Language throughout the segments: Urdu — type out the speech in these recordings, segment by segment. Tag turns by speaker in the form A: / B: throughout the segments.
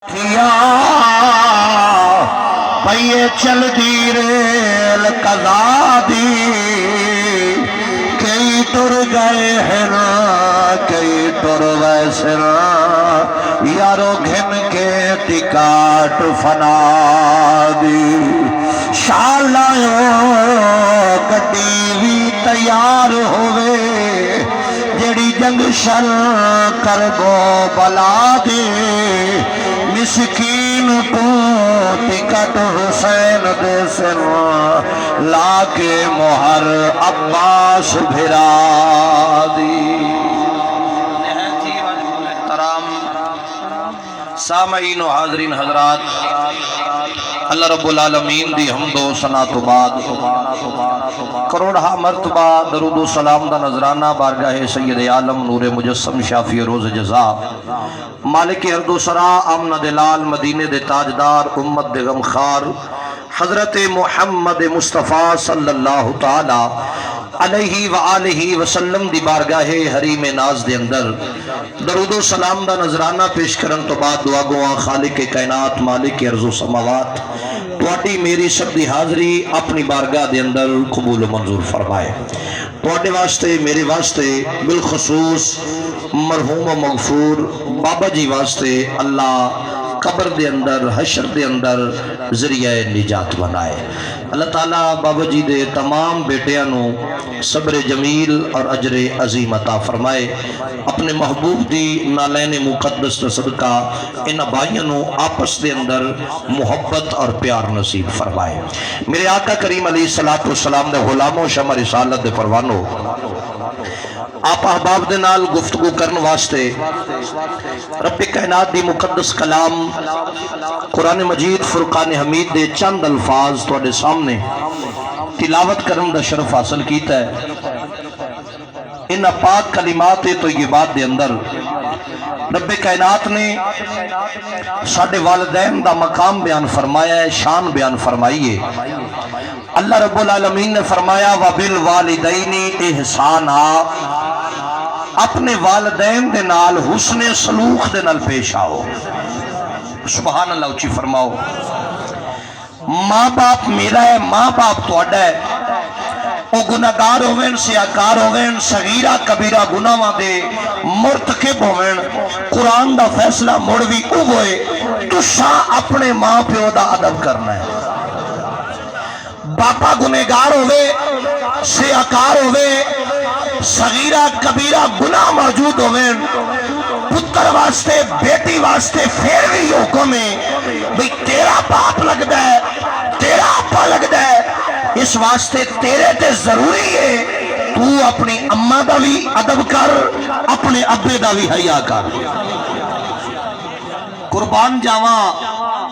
A: کیا پئیے چل دی ریل قضا دی، کئی ٹر گئے ہیں نا کئی ٹر ویسے نا، یارو گھن کے ٹکاٹ فنا دی، شالایو گڈی بھی تیار ہوئے جیڑی جنگ شر کر گو بلا دے، مسکین کو ٹکٹ حسین دے سن لا کے مہر عباس بھرا دی۔ محترم سامعین و حاضرین حضرات، اللہ رب العالمین دی حمد و ثنا تو بعد کروڑہا مرتبہ درود و سلام دا نذرانہ بارگاہ سید عالم نور مجسم شافی روز جزا، مالک ارض و سرا امن دلال مدینے دے تاجدار امت دے غمخار حضرت محمد مصطفیٰ صلی اللہ تعالی علیہ وآلہ وسلم دی بارگاہ حریم ناز دے اندر درود و سلام دا نذرانہ پیش کرن تو بعد دعا گواں خالق کائنات مالک ارض و سماوات تواڈی میری سب دی حاضری اپنی بارگاہ دے اندر قبول و منظور فرمائے۔ تواڈے واسطے میرے واسطے بالخصوص مرحوم و مغفور بابا جی واسطے اللہ قبر دے اندر حشر دے اندر ذریعہ نجات بنائے۔ اللہ تعالیٰ بابا جی دے تمام بیٹیاں نو صبر جمیل اور اجر عظیم عطا فرمائے، اپنے محبوب دی نالین مقدس صدقہ ان بھائیوں نو آپس دے اندر محبت اور پیار نصیب فرمائے۔ میرے آقا کریم علیہ السلام دے غلاموں شمع رسالت دے پروانو، آپ احباب دے نال گفتگو کرن واسطے رب کائنات دی مقدس کلام قرآن مجید فرقان حمید دے چند الفاظ تواڈے سامنے تلاوت کرن دا شرف حاصل کیتا ہے۔ ان پاک کلمات طیبات دے اندر رب کائنات نے ساڈے والدین دا مقام بیان فرمایا ہے، شان بیان فرمائی ہے۔ اللہ رب العالمین نے فرمایا وَبِالْوَالِدَيْنِ إِحْسَانًا، اپنے والدین دے نال حسن سلوک دے نال پیش آؤ۔ سبحان اللہ اچھی فرماؤ۔ ماں باپ میرا ہے، ماں باپ تواڈا ہے، او گناہگار ہوویں سیاکار ہوویں صغیرہ کبیرہ گناہاں دے مرتکب ہوویں، قرآن دا فیصلہ مڑ وی او ہوئے تساں اپنے ماں پیو دا ادب کرنا ہے۔ باپا گنہگار ہوئے سیاکار ہوئے صغیرہ کبیرہ گناہ موجود ہوئے، پتر واسطے بیٹی واسطے پھر بھی حکم ہے بھئی تیرا باپ لگدا ہے تیرا آپا لگدا ہے، اس واسطے تیرے تے ضروری ہے تو اپنی اماں دا بھی ادب کر، اپنے ابے دا بھی حیا کر۔ قربان جاواں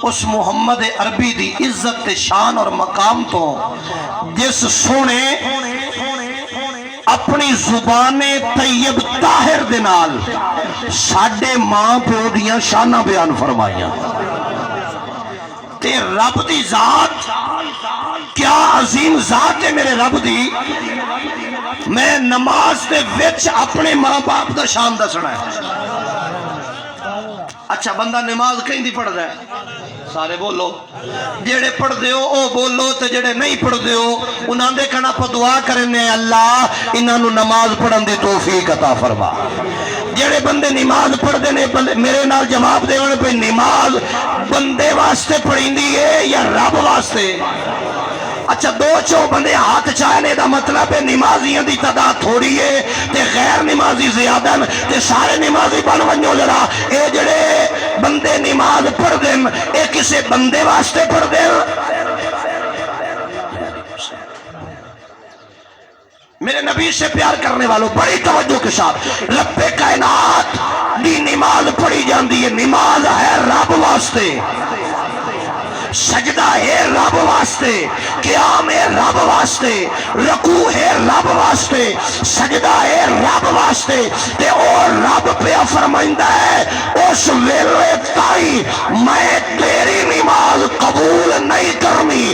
A: اس محمد عربی دی عزت شان اور مقام تو جس سونے اپنی زبان طیب طاہر دے نال ساڈے ماں پیو دیاں شاناں بیان فرمائیاں۔ تے رب دی ذات کیا عظیم ذات ہے میرے رب دی، میں نماز دے وچ اپنے ماں باپ دا شان دسنا ہے۔ اچھا بندہ نماز کہیں دی پڑھ رہا ہے، سارے بولو، جڑے پڑھ دیو او بولو تے جڑے نہیں پڑھ دیو انہاں دے کنا پا دعا کرنے اللہ انہاں نو نماز پڑھن دی توفیق عطا فرما۔ جڑے بندے نماز پڑھ دینے میرے نال جواب دے پہ نماز بندے واسطے پڑھیں دی ہے یا رب واسطے؟ اچھا دو چو بندے ہاتھ چاہنے دا مطلب ہے نمازیاں دی تعداد تھوڑی ہے تے غیر نمازی زیادہ تے سارے نمازی بن ونجو لڑا، اے جڑے بندے نماز پڑھ دیں اے کسے بندے واسطے پڑھ دیں؟ میرے نبی سے پیار کرنے والوں بڑی توجہ کے ساتھ، رب کائنات دی نماز پڑھی جاندی ہے، نماز ہے رب واسطے، سجدہ ہے رب واسطے، قیام ہے رب واسطے، رکوع ہے رب واسطے، سجدہ ہے رب واسطے، تے اور رب پہ فرمائندہ ہے اس ویلے تائی میں تیری نماز قبول نہیں کرنی،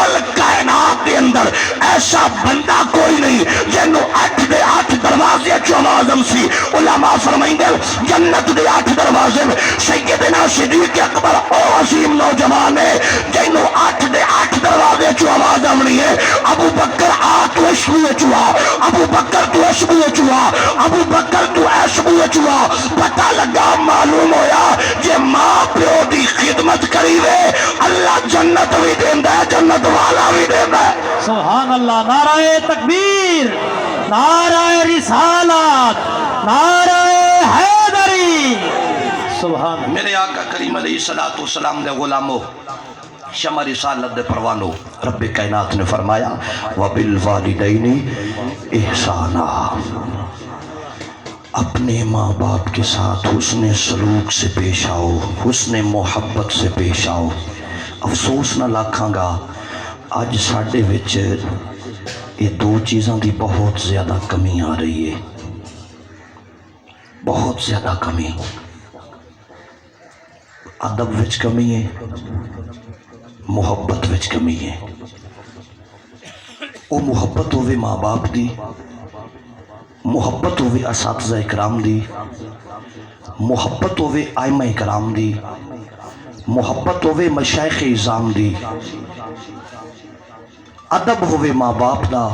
A: کل کائنات کے اندر ایسا بندہ کوئی نہیں جنوں 8 دے 8 دروازے چوں آواز سی. علماء فرمائیں گے جنت دے 8 دروازے سیدنا صدیق اکبر او عظیم نوجوان ہے جنوں 8 دے 8 دروازے چوں آواز آمنی ہے. ابو بکر آ تو اس بوئے چوا، ابو بکر تو اس بوئے چوا، ابو بکر تو اس بوئے چوا. پتہ لگا معلوم ہویا جے ماں پیو دی خدمت کری وے اللہ جنت بھی دیندا ہے، جنت والا بھی دیندا ہے.
B: سبحان اللہ. نعرہ تکبیر، نعرہ رسالت، نعرہ حیدری. سبحان اللہ.
A: میرے آقا کریم علیہ السلام دے غلامو، شمع رسالت دے پروانو، رب کائنات نے فرمایا وَبِالْوَالِدَيْنِ احسانا. اپنے ماں باپ کے ساتھ حسن سلوک سے پیش آؤ، حسن محبت سے پیش آؤ. افسوس نہ لاکھاں گا آج ساڈے وچ یہ دو چیزاں دی بہت زیادہ کمی آ رہی ہے، بہت زیادہ کمی. ادب وچ کمی ہے، محبت وچ کمی ہے. وہ محبت ہوئے ماں باپ دی، محبت ہوئے اساتذہ اکرام دی، محبت ہوئے ائمہ اکرام دی، محبت ہوئے مشائخ اعظام دی. ادب ہوئے ماں باپ دا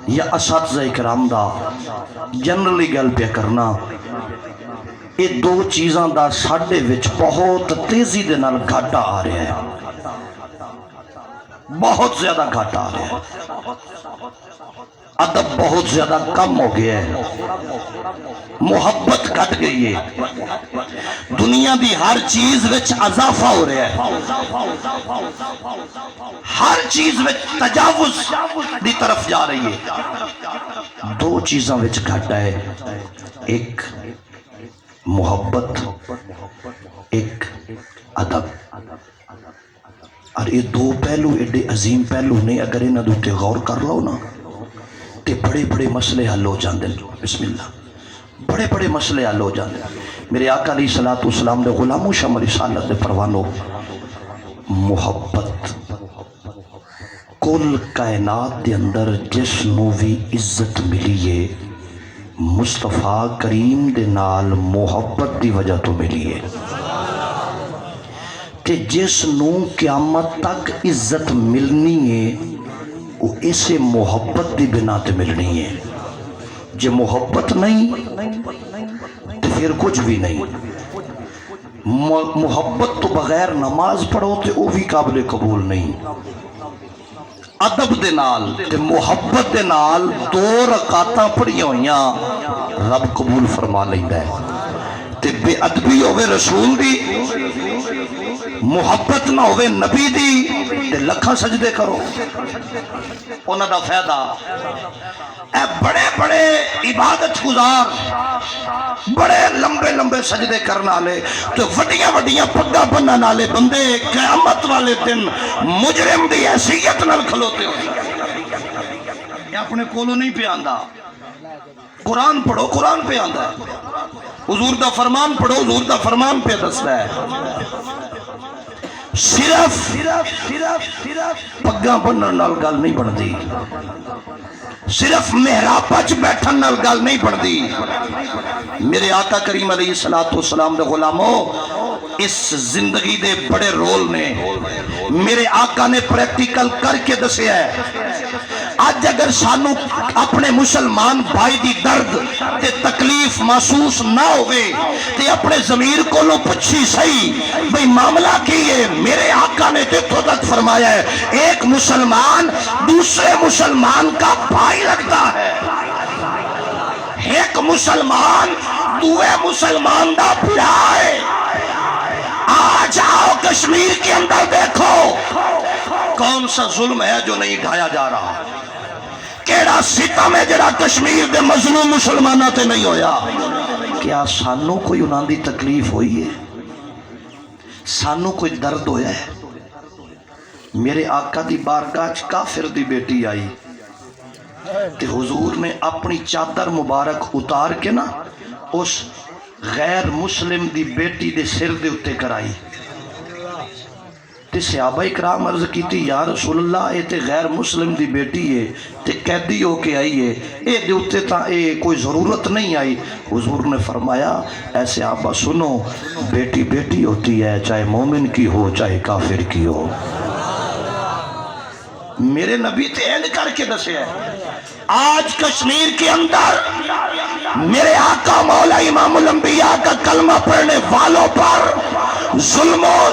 A: یا اساتذہ اکرام دا. جنرلی گل پہ کرنا یہ دو چیزاں دا ساڈے وچ بہت تیزی دے نال گھاٹا آ رہا ہے، بہت زیادہ گھاٹا آ رہا ہے. ادب بہت زیادہ کم ہو گیا ہے، محبت گھٹ گئی ہے. دنیا دی ہر چیز وچ اضافہ ہو رہا ہے، ہر چیز وچ تجاوز دی طرف جا رہی ہے. دو چیزاں وچ گھاٹا ہے، ایک محبت، ایک ادب. اور یہ دو پہلو ایڈے عظیم پہلو نے، اگر انہاں دے اوتے غور کر لو نا تے بڑے بڑے مسئلے حل ہو جاندے. بسم اللہ، بڑے بڑے مسئلے حل ہو جاندے. میرے آقا علیہ الصلوۃ والسلام دے غلامو، شمع رسالت دے پروانو، محبت کل کائنات دے اندر جس نو بھی عزت ملی ہے مصطفیٰ کریم دے نال محبت دی وجہ تو ملی ہے. کہ جس نو قیامت تک عزت ملنی ہے وہ اسے محبت دی بنا تے ملنی ہے. جو محبت نہیں تو پھر کچھ بھی نہیں. محبت تو بغیر نماز پڑھو تو وہ بھی قابل قبول نہیں. ادب دے نال تے محبت دے نال 2 رکعتاں پڑھیاں ہویاں رب قبول فرما لیندا ہے. تے بے ادبی ہوے رسول دی، محبت نہ ہوے نبی دی تے لکھاں سجدے کرو. انہاں دا فائدہ اے بڑے بڑے عبادت گزار، بڑے لمبے لمبے سجدے کرنے والے تو وڈیاں وڈیاں پگاں بننے والے بندے قیامت والے دن مجرم دی حیثیت نال کھلوتے ہوئے. یہ اپنے کولوں نہیں پہ آندا. قرآن پڑھو، قرآن پہ آندا ہے. حضور دا فرمان پڑھو، حضور دا فرمان پہ دستا ہے. صرف پگاں بنن نال گل نہیں بنتی، صرف محراب وچ بیٹھن نال گل نہیں بنتی. میرے آقا کریم علیہ الصلوۃ والسلام دے غلامو، اس زندگی دے بڑے رول نے میرے آقا نے پریکٹیکل کر کے دسیا ہے. آج اگر سانو اپنے مسلمان بھائی دی درد تے تکلیف محسوس نہ ہوئے تے اپنے ضمیر کو لو پچھی صحیح بھئی معاملہ کی ہے. میرے آقا نے تو تک فرمایا ہے ایک مسلمان دوسرے مسلمان کا بھائی لگتا ہے، ایک مسلمان دوے مسلمان دا بھرا ہے. آج آؤ کشمیر کے اندر دیکھو کون سا ظلم ہے جو نہیں ڈھایا جا رہا، کیڑا ستم ہے جڑا کشمیر دے مظلوم مسلمانہ تے نہیں ہویا. کیا سانو کوئی انہاں دی تکلیف ہوئی ہے؟ سانو کوئی درد ہویا ہے؟ میرے آقا دی بارگاہ کافر دی بیٹی آئی تے حضور نے اپنی چادر مبارک اتار کے نا اس غیر مسلم دی بیٹی دے سر دے اتے کرائی. تے صحابہ اکرام عرض کیتی یا رسول اللہ اے تے غیر مسلم دی بیٹی ہے تے قیدی ہو کے آئی ہے، اے دے اتے تا اے کوئی ضرورت نہیں آئی۔ حضور نے فرمایا اے صحابہ سنو، بیٹی بیٹی ہوتی ہے، چاہے مومن کی ہو چاہے کافر کی ہو۔ میرے نبی تے اینڈ کر کے دسے ہے۔ آج کشمیر کے اندر میرے آقا مولا امام الانبیاء کا کلمہ پڑھنے والوں پر ظلم و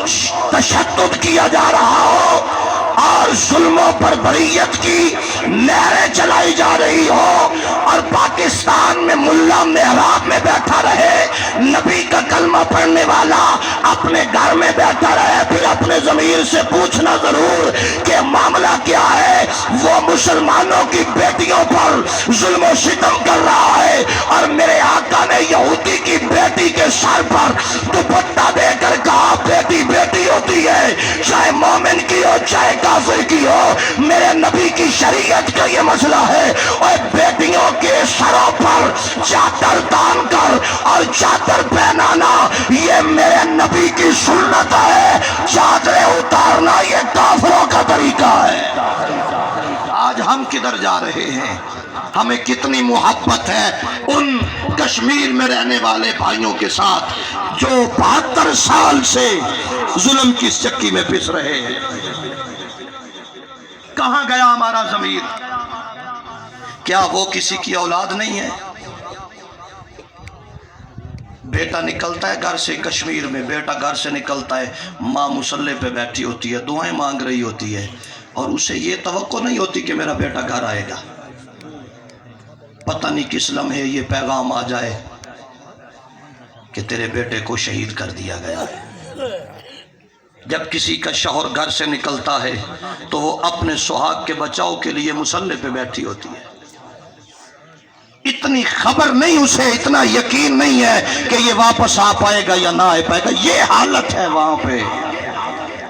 A: تشدد کیا جا رہا ہو اور ظلم و بربریت کی نہریں چلائی جا رہی ہو، اور پاکستان میں ملا محراب میں بیٹھا رہے، نبی کا کلمہ پڑھنے والا اپنے گھر میں بیٹھا رہے، پھر اپنے ضمیر سے پوچھنا ضرور کہ معاملہ کیا ہے۔ وہ مسلمانوں کی بیٹیوں پر ظلم و ستم کر رہا ہے، اور میرے آقا نے یہودی کی بیٹی کے سر پر دوپٹہ دے کر کہا بیٹی بیٹی ہوتی ہے، چاہے مومن کی ہو چاہے کافر کی ہو۔ میرے نبی کی شریعت کا یہ مسئلہ ہے، اور بیٹیوں کے سروں پر چادر تان کر اور چادر پہنانا یہ میرے نبی کی سنت ہے، چادریں اتارنا یہ کافروں کا طریقہ ہے۔ آج ہم کدھر جا رہے ہیں؟ ہمیں کتنی محبت ہے ان کشمیر میں رہنے والے بھائیوں کے ساتھ جو 72 سال سے ظلم کی چکی میں پس رہے ہیں۔ کہاں گیا ہمارا ضمیر؟ کیا وہ کسی کی اولاد نہیں ہے؟ بیٹا نکلتا ہے گھر سے، کشمیر میں بیٹا گھر سے نکلتا ہے، ماں مصلی پہ بیٹھی ہوتی ہے، دعائیں مانگ رہی ہوتی ہے، اور اسے یہ توقع نہیں ہوتی کہ میرا بیٹا گھر آئے گا۔ پتہ نہیں کس لمحے یہ پیغام آ جائے کہ تیرے بیٹے کو شہید کر دیا گیا ہے۔ جب کسی کا شوہر گھر سے نکلتا ہے تو وہ اپنے سہاگ کے بچاؤ کے لیے مصلی پہ بیٹھی ہوتی ہے۔ اتنی خبر نہیں اسے، اتنا یقین نہیں ہے کہ یہ واپس آ پائے گا یا نہ آ پائے گا، یہ حالت ہے وہاں پہ۔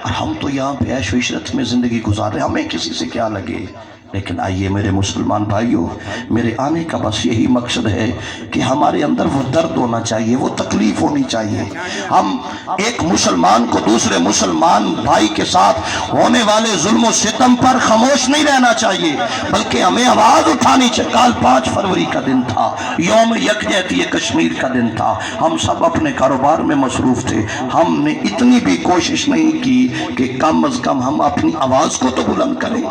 A: اور ہم تو یہاں پہ عیش و عشرت میں زندگی گزار رہے ہیں، ہمیں کسی سے کیا لگے۔ لیکن آئیے میرے مسلمان بھائیوں، میرے آنے کا بس یہی مقصد ہے کہ ہمارے اندر وہ درد ہونا چاہیے، وہ تکلیف ہونی چاہیے۔ ہم ایک مسلمان کو دوسرے مسلمان بھائی کے ساتھ ہونے والے ظلم و ستم پر خاموش نہیں رہنا چاہیے، بلکہ ہمیں آواز اٹھانی چاہیے۔ کل 5 فروری کا دن تھا، یوم یکجہتی کشمیر کا دن تھا، ہم سب اپنے کاروبار میں مصروف تھے، ہم نے اتنی بھی کوشش نہیں کی کہ کم از کم ہم اپنی آواز کو تو بلند کریں۔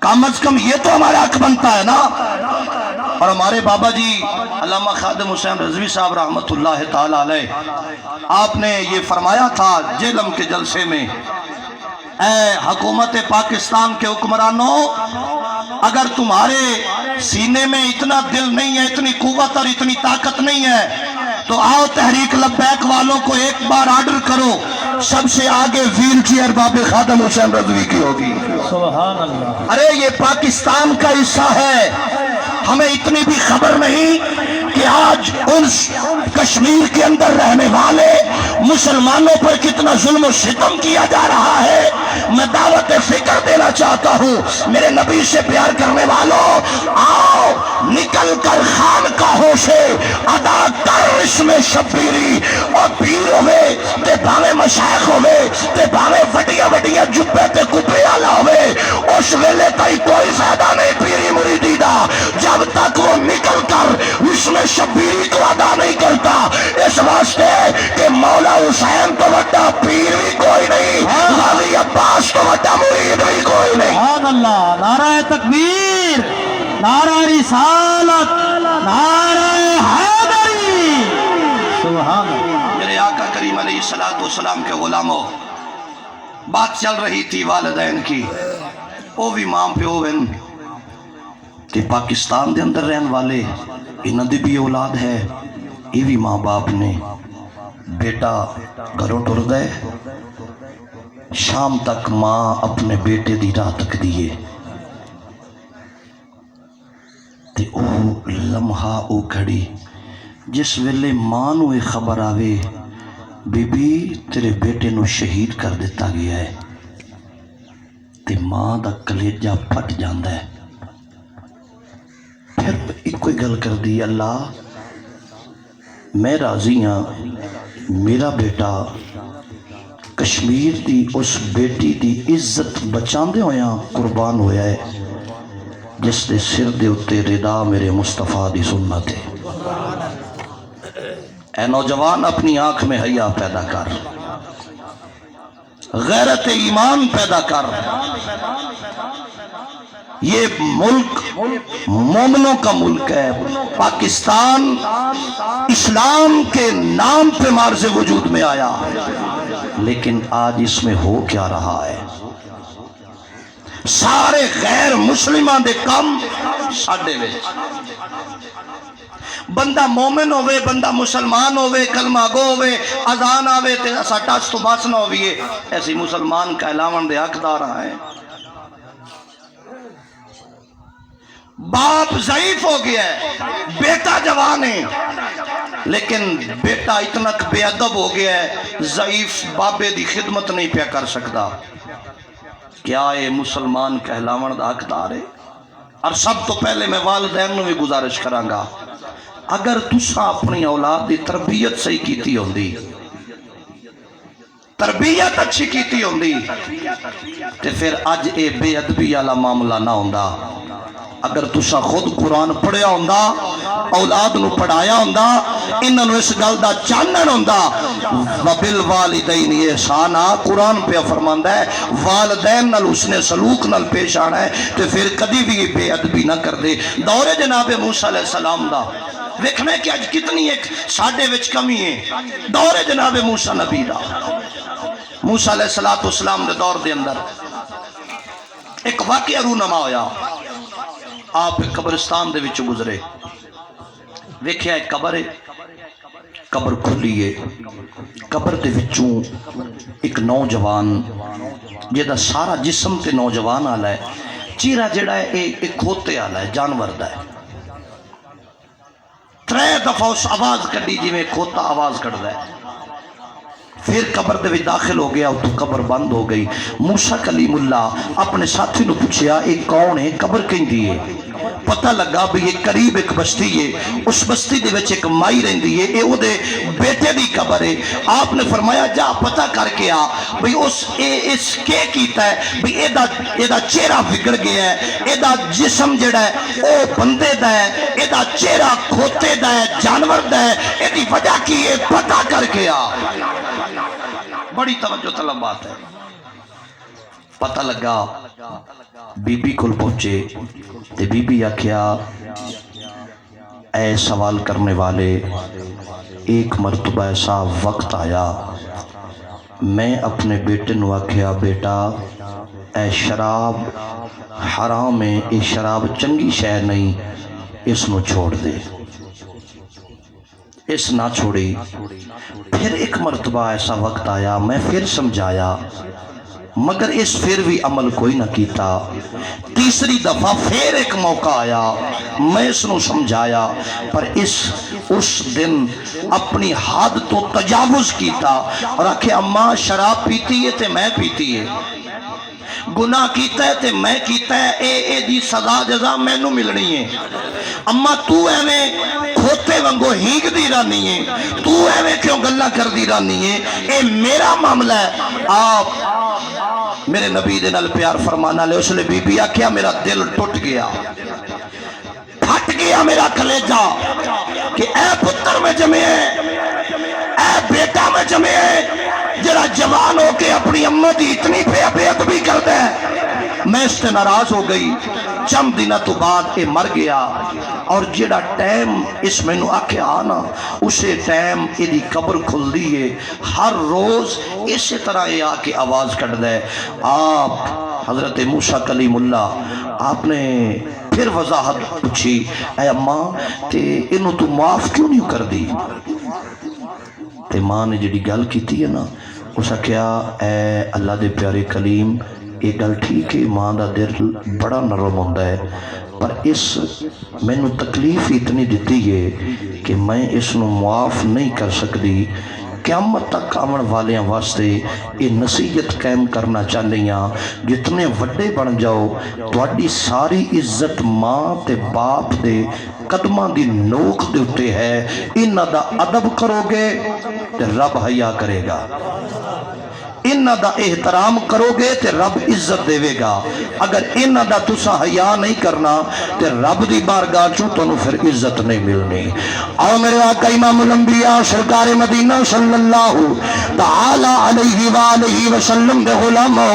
A: کم از کم یہ تو ہمارا حق بنتا ہے نا۔ اور ہمارے بابا جی علامہ خادم حسین رضوی صاحب رحمت اللہ تعالی علیہ، آپ نے یہ فرمایا تھا جیلم کے جلسے میں، اے حکومت پاکستان کے حکمرانوں، اگر تمہارے سینے میں اتنا دل نہیں ہے، اتنی قوت اور اتنی طاقت نہیں ہے، تو آؤ تحریک لبیک والوں کو ایک بار آرڈر کرو، سب سے آگے ویل چیئر بابے خادم حسین رضوی کی ہوگی۔
B: سبحان اللہ۔
A: ارے یہ پاکستان کا حصہ ہے، ہمیں اتنی بھی خبر نہیں کہ آج ان کشمیر کے اندر رہنے والے مسلمانوں پر کتنا ظلم و ستم کیا جا رہا ہے۔ میں دعوت فکر دینا چاہتا ہوں میرے نبی سے پیار کرنے والوں، آؤ نکل کر خانقاہوں سے ادا کر اس میں شبیری، اور پیر ہوئے تے بھاوے مشائخ ہوئے تے بھاوے وڈیا وڈیا جبے تے کپے آلا ہوئے، اس ویلے تائی کوئی فائدہ نہیں پیری مریدی دا جب تک وہ نکل کر اس میں شبیری کو ادا نہیں کرتا۔ اس واسطے کہ مولا حسین تو وڈا پیر بھی کوئی نہیں، غازی عباس تو وڈا مرید بھی کوئی نہیں۔
B: سبحان اللہ۔ نعرہ تکبیر، نعرہ رسالت، نعرہ حیدری۔ سبحان اللہ۔
A: میرے آقا کریم علیہ السلام کے غلاموں، بات چل رہی تھی والدین کی، وہ بھی ماں پہ ہوئن کہ پاکستان دے اندر رہن والے انہاں دی بھی اولاد ہے، یہ بھی ماں باپ نے بیٹا گھروں ٹر گئے، شام تک ماں اپنے بیٹے دی راہ تک دیے تے او لمحہ او کھڑی جس ویلے ماں نو ایک خبر آوے بی بی تیرے بیٹے نو شہید کر دیتا گیا ہے، تے ماں دا کلیجہ پھٹ جاندہ ہے۔ پھر ایک کوئی گل کر دی، اللہ میں راضی ہاں میرا بیٹا کشمیر دی اس بیٹی دی عزت بچاندے ہویا قربان ہویا ہے جس دے سر دے اتے ردا میرے مصطفیٰ دی سنت ہے۔ اے نوجوان اپنی آنکھ میں حیا پیدا کر، غیرت ایمان پیدا کر۔ یہ ملک مومنوں کا ملک ہے۔ پاکستان اسلام کے نام پہ مارز وجود میں آیا، لیکن آج اس میں ہو کیا رہا ہے؟ سارے غیر مسلمان دے کم ساڈے وچ۔ بندہ مومن ہوئے، بندہ مسلمان ہوئے، کلمہ گو ہوئے، اذان آوے تے اسا ٹس تو بس نہ ہوئیے، ایسی مسلمان کہلاون دے حقدار ہیں۔ باپ ضعیف ہو گیا ہے، بیٹا جوان ہے، لیکن بیٹا اتنا بے ادب ہو گیا ہے، ضعیف بابے دی خدمت نہیں پیا کر سکتا۔ کیا یہ مسلمان کہلاون دا حقدار ہے؟ اور سب تو پہلے میں والدین نو بھی گزارش کراں گا، اگر تساں اپنی اولاد دی تربیت صحیح کیتی ہوندی، تربیت اچھی کیتی ہوندی، تے پھر اج اے بے ادبی والا معاملہ نہ ہوندا۔ اگر تساں خود قرآن پڑھیا ہوندا، اولاد نو پڑھایا ہوندا، انہاں نو اس گل دا چانن ہوندا، وبالوالدین احسانا، قرآن پہ فرماندا ہے والدین نال حسن سلوک نال پیش آنا ہے، تے پھر کدی بھی بے ادبی نہ کر دے۔ دور جناب موسیٰ علیہ السلام دا دیکھنا ہے کہ اج کتنی ایک ساڈے وچ کمی ہے۔ دور جناب موسیٰ نبی دا، موسیٰ علیہ السلام دے دور دے اندر ایک واقعہ رونما ہویا۔ آپ ایک قبرستان دے وچ گزرے، ویکھیا ایک قبر ہے، قبر کھلی ہے، قبر دے وچوں ایک نوجوان جہاں سارا جسم تے نوجوان آلا ہے، چہرہ جڑا ہے ایک کھوتے آلا ہے، جانور دا ہے۔ 3 دفعہ اس آواز کڈی جی میں کھوتا آواز کڈدا ہے، پھر قبر دے وچ داخل ہو گیا، تو قبر بند ہو گئی۔ موسیٰ کلیم اللہ اپنے ساتھی نو پوچھیا یہ کون ہے، قبر کہندی ہے؟ پتہ لگا بھی یہ قریب ایک بستی ہے، اس بستی دے وچ ایک مائی رہندی ہے، اے او دے بیٹے دی قبر ہے۔ آپ نے فرمایا جا پتہ کر کے آ بھئی اس کے کیتا ہے، بھئی اے دا چہرہ بگڑ گیا ہے، اے دا جسم جڑا ہے او بندے دا ہے، اے دا چہرہ کھوتے دا ہے، جانور دا ہے، اے دی وجہ کی ہے، پتہ کر کے آ۔ بڑی توجہ طلب بات ہے۔ پتہ لگا، بی بی کل پہنچے، تے بی بی آکھیا اے سوال کرنے والے، ایک مرتبہ ایسا وقت آیا میں اپنے بیٹے نو آکھیا بیٹا اے شراب حرام ہے، اے شراب چنگی شے نہیں، اس نو چھوڑ دے، اس نہ چھوڑی۔ پھر ایک مرتبہ ایسا وقت آیا میں پھر سمجھایا، مگر اس پھر بھی عمل کوئی نہ کیتا۔ تیسری دفعہ پھر ایک موقع آیا، میں اس نو سمجھایا، پر اس دن اپنی حد تو تجاوز کیتا اور آکھے اماں شراب پیتی ہے تے میں پیتی ہے، گناہ کیتا ہے تے میں کیتا ہے، اے دی سزا جزا میں نو ملنی ہے۔ اماں تو ایویں کھوتے ونگو ہینگ دی رانی ہے، تو ایویں کیوں گلہ کر دی رانی ہے، اے میرا معاملہ ہے۔ آپ میرے نبی دے نال پیار فرمانا لے، اس لئے بی بی آکھیا میرا دل ٹوٹ گیا، پھٹ گیا میرا کلیجہ کہ اے پتر میں جمعے، اے بیٹا میں جمعے، جڑا جوان ہو کے اپنی اماں دی اتنی بے ادبی کر دے۔ میں اس سے ناراض ہو گئی، چند دنوں تو بعد اے مر گیا، اور جڑا ٹائم اس میں نو آکھے آنا اسے ٹائم اے دی قبر کھل دیئے، ہر روز اسی طرح اے آکے آواز کٹ دے۔ آپ حضرت موسیٰ کلیم اللہ آپ نے پھر وضاحت پوچھی، اے اماں تے انہوں تو معاف کیوں نہیں کر دی؟ تے ماں نے جڑی گل کیتی ہے نا، اسا کیا اے اللہ دے پیارے کلیم یہ گل ٹھیک ہے، ماں دا دل بڑا نرم ہوندا ہے، پر اس میں نو تکلیف اتنی دیتی ہے کہ میں اس نو معاف نہیں کر سکتی۔ قیامت تک آمن والیاں واسطے یہ نصیحت قائم کرنا چاہنیاں، جتنے وڈے بن جاؤ تواڈی ساری عزت ماں تے باپ دے قدماں دی نوک دے اٹھے ہے، انہاں دا ادب کرو گے تے رب حیا کرے گا، انہاں دا احترام کرو گے تے رب عزت دے گا، اگر انہاں دا تسا حیا نہیں کرنا تے رب دی بارگاہ چوں تانوں پھر عزت نہیں ملنی۔ آؤ میرے آقا امام الانبیاء سرکار مدینہ صلی اللہ تعالی علیہ وآلہ وسلم دے غلامو،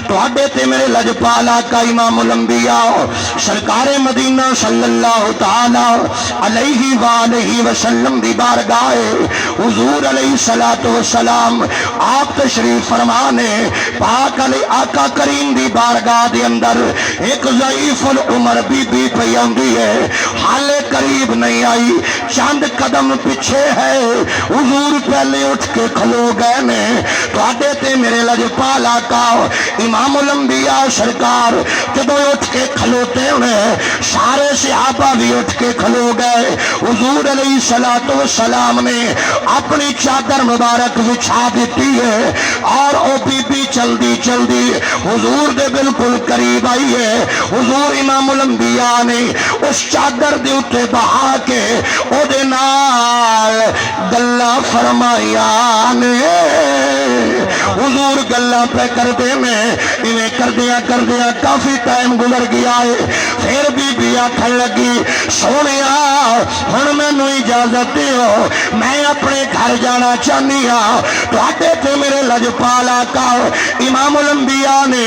A: تواڈے تے میرے لجپال آقا امام الانبیاء سرکار مدینہ صلی اللہ تعالی علیہ وآلہ وسلم دی بارگاہ حضور علیہ السلام آپ تشریف فرمانے پاک علی آقا کریم دی بارگاہ دے اندر ایک ضعیف العمر بی بی پئی آندی ہے، حالے قریب نہیں آئی، چند قدم پیچھے ہے، حضور پہلے اٹھ کے کھلو گئے نے، تواڈے تے میرے لجپال آقا امام الانبیاء سرکار جدو اٹھ کے کھلوتے انہیں سارے صحابہ بھی اٹھ کے کھلو گئے، حضور علیہ السلام نے اپنی چادر مبارک بچھا دیتی ہے اور او بی بی چلدی چلدی حضور دے بالکل قریب آئی ہے، حضور امام الانبیاء نے اس چادر دے اٹھے بہا کے او دے نال گلہ فرمایا نے، حضور گلہ پہ کر دے میں انہیں کر دیا کافی ٹائم گزر گیا ہے، پھر بی آکھن لگی سونیا ہن مینوں اجازت دیو میں اپنے گھر جانا چاہنی ہاں، تواڈے تے میرے لجپال آقا امام الانبیاء نے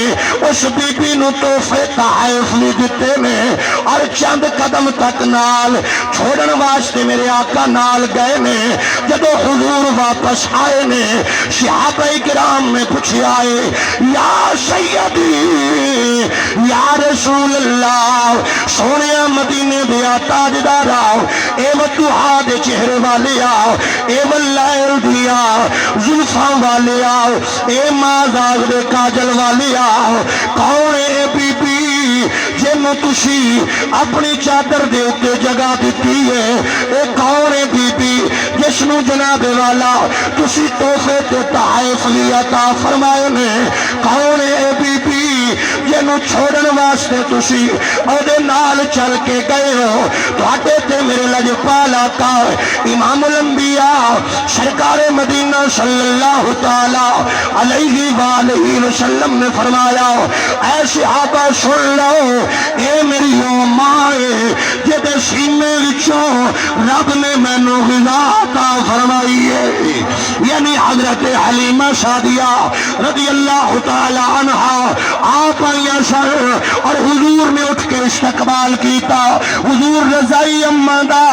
A: اس بی بی نو تحفے تحائف بھی دیتے نے اور چند قدم تک نال چھوڑن واسطے میرے آقا نال گئے نے، جدو حضور واپس آئے نے صحابہ کرام نے پوچھا ہے یا سیدی یا رسول اللہ سونیا مدینے دیا تاجدار آؤ، اے مدوحا دے چہرے والے آؤ، اے واللائل دیا زلفاں والے آؤ، اے مازاغ دے کاجل والے آؤ، کون اے بی بی جنہوں تسی اپنی چادر دے اتے جگہ دیتی ہے، اے کون اے بی بی جسنو جناب والا تسی تحفے تے تحائف عطا فرمائے نے، کون اے بی بی جنہوں چھوڑن واسطے تسی او دے نال چل کے گئے ہو، تواڈے تے میرے لجپال آقا امام الانبیاء سرکار مدینہ صلی اللہ تعالی علیہ وآلہ وسلم نے فرمایا اے صحابہ سن لو، اے میری ماں جدے سینے وچوں رب نے مینوں غذا عطا فرمائی ہے، یعنی حضرت حلیمہ سعدیہ رضی اللہ تعالی عنہا آپ آئیاں سر اور حضور نے اٹھ کے استقبال کیتا، حضور رضائی اماں دا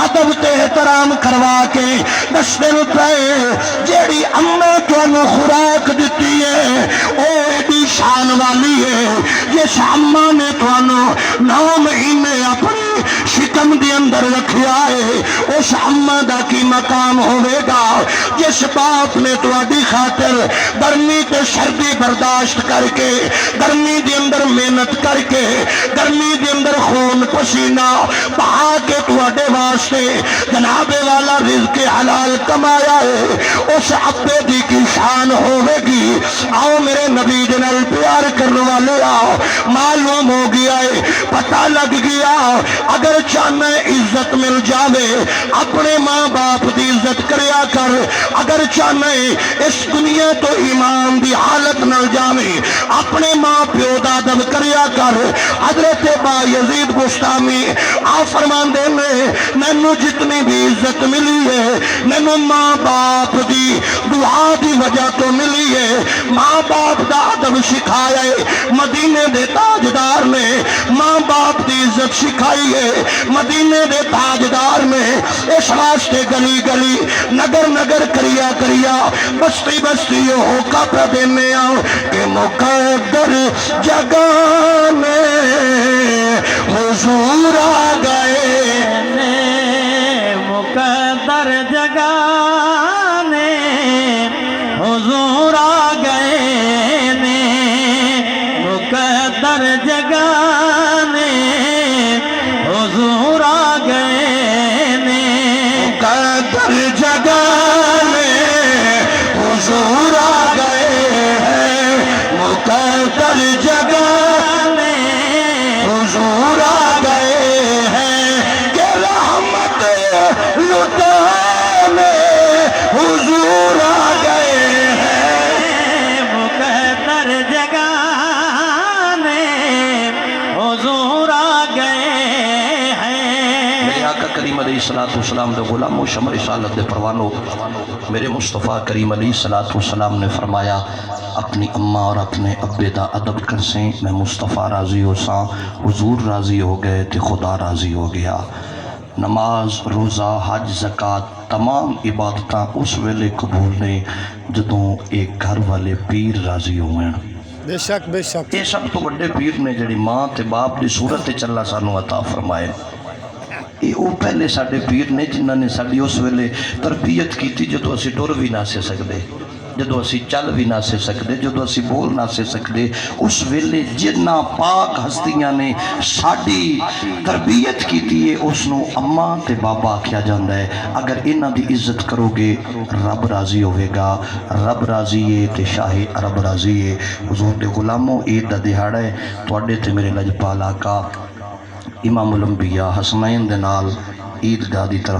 A: ادب تے احترام کروا کے دستے روپے جیڑی اماں تانوں خوراک دیتی ہے او ایڈی شان والی ہے، جس اماں نے تانوں 9 مہینے اپنی شکم دے اندر رکھیا ہے، اس اماں دا کی مقام ہوئے گا جس باپ نے تواڈی خاطر گرمی تے سردی برداشت کر کے گرمی دے اندر محنت کر کے گرمی دے اندر خون پسینہ بہا کے تواڈے واسطے جناب والا رزق حلال کمایا ہے، اس ابے دی کی شان ہوے گی۔ آؤ میرے نبی دے نال پیار کرنے والے آؤ، معلوم ہو گیا ہے، پتہ لگ گیا اگر چاہنا عزت مل جاوے اپنے ماں باپ دی عزت کریا کر، اگر چاہنا اس دنیا تو ایمان دی حالت نہ جاوے اپنے ماں پیو دا ادب کریا کر۔ حضرت با یزید بستامی آپ فرماندے نے مینوں جتنی بھی عزت ملی ہے مینوں ماں باپ دی دعا دی وجہ تو ملی ہے، ماں باپ دا ادب سکھایا ہے، مدینے دے تاجدار نے ماں باپ دی عزت سکھائی ہے، مدینے دے تاجدار نے اس واسطے گلی گلی نگر نگر کریا کریا بستی بستی ہوکا پہ دینے آؤ کہ مقدر جگہ میں حضور آ گئے،
B: مقدر جگہ میں حضور آ گئے نے، مقدر جگہ میں حضور آ گئے نے،
A: مقدر جگہ میں حضور آ گئے ہیں، مقدر جگہ میں حضور آ گئے ہیں، کہ رحمت لٹانے حضور آ گئے ہیں، کریم علیہ الصلوۃ والسلام دے غلامو شمع رسالت دے پروانو میرے مصطفیٰ کریم علیہ الصلوۃ والسلام نے فرمایا اپنی اماں اور اپنے ابے دا ادب کرسیں میں مصطفیٰ راضی ہو ساں حضور راضی ہو گئے تے خدا راضی ہو گیا نماز روزہ حج زکات تمام عبادتاں اس ویلے قبول نے جدوں ایک گھر والے پیر راضی ہوئیں
C: بے شک بے شک
A: یہ سب تو بڑے پیر نے جڑی ماں تے باپ دی صورت تے چلا سانو عطا فرمائے یہ وہ پہلے ساڈے پیر نے جنہاں نے ساڈی اس ویلے تربیت کیتی جدوں اسی ٹر بھی نہ سے سکدے جدوں اسی چل بھی نہ سے سکدے جدوں اسی بول نہ سے سکدے اس ویلے جنہ پاک ہستیاں نے ساڈی تربیت کیتی ہے اس نو اماں تے بابا آکھیا جاندا ہے اگر انہاں دی عزت کرو گے رب راضی ہوے گا رب راضی ہے تے شاہ عرب راضی ہے حضور دے غلاموں عید دا دہاڑا ہے تواڈے تے میرے لجپال آقا امام الانبیاء حسنین دے نال عید گاہ دی طرف